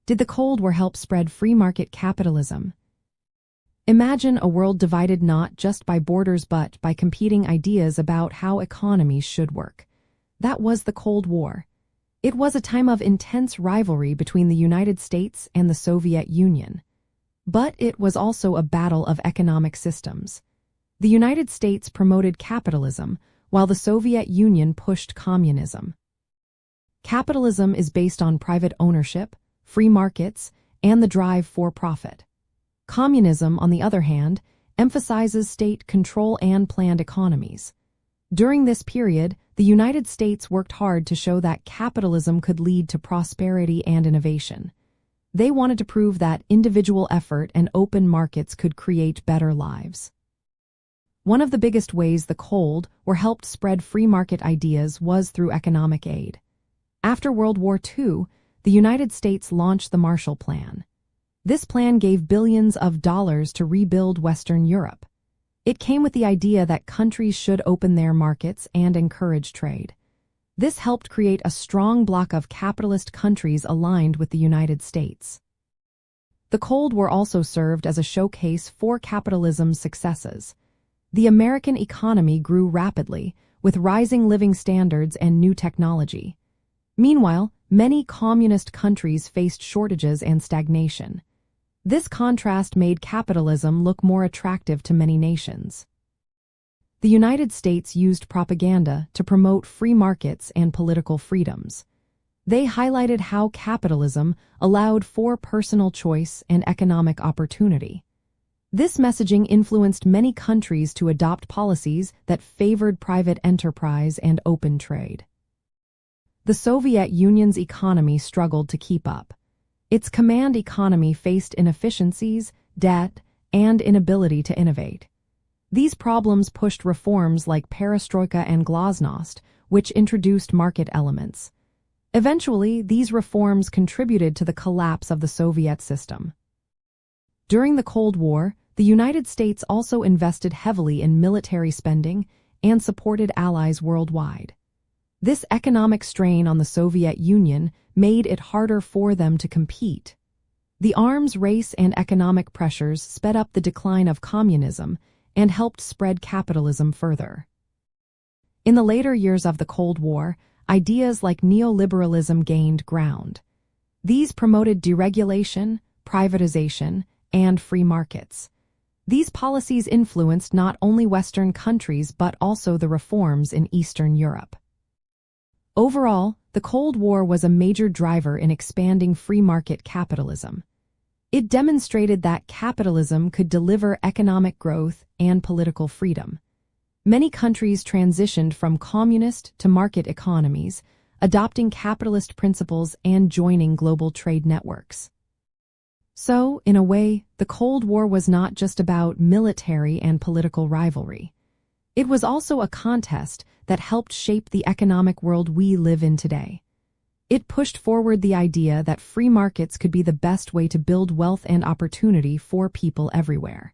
Did the Cold War help spread free market capitalism? Imagine a world divided not just by borders but by competing ideas about how economies should work. That was the Cold War. It was a time of intense rivalry between the United States and the Soviet Union. But it was also a battle of economic systems. The United States promoted capitalism, while the Soviet Union pushed communism. Capitalism is based on private ownership, free markets, and the drive for profit. Communism, on the other hand, emphasizes state control and planned economies. During this period, the United States worked hard to show that capitalism could lead to prosperity and innovation. They wanted to prove that individual effort and open markets could create better lives. One of the biggest ways the Cold War helped spread free market ideas was through economic aid. After World War II, the United States launched the Marshall Plan. This plan gave billions of dollars to rebuild Western Europe. It came with the idea that countries should open their markets and encourage trade. This helped create a strong bloc of capitalist countries aligned with the United States. The Cold War also served as a showcase for capitalism's successes. The American economy grew rapidly, with rising living standards and new technology. Meanwhile, many communist countries faced shortages and stagnation. This contrast made capitalism look more attractive to many nations. The United States used propaganda to promote free markets and political freedoms. They highlighted how capitalism allowed for personal choice and economic opportunity. This messaging influenced many countries to adopt policies that favored private enterprise and open trade. The Soviet Union's economy struggled to keep up. Its command economy faced inefficiencies, debt, and inability to innovate. These problems pushed reforms like perestroika and glasnost, which introduced market elements. Eventually, these reforms contributed to the collapse of the Soviet system. During the Cold War, the United States also invested heavily in military spending and supported allies worldwide. This economic strain on the Soviet Union made it harder for them to compete. The arms race and economic pressures sped up the decline of communism and helped spread capitalism further. In the later years of the Cold War, ideas like neoliberalism gained ground. These promoted deregulation, privatization, and free markets. These policies influenced not only Western countries but also the reforms in Eastern Europe. Overall, the Cold War was a major driver in expanding free market capitalism. It demonstrated that capitalism could deliver economic growth and political freedom. Many countries transitioned from communist to market economies, adopting capitalist principles and joining global trade networks. So, in a way, the Cold War was not just about military and political rivalry. It was also a contest that helped shape the economic world we live in today. It pushed forward the idea that free markets could be the best way to build wealth and opportunity for people everywhere.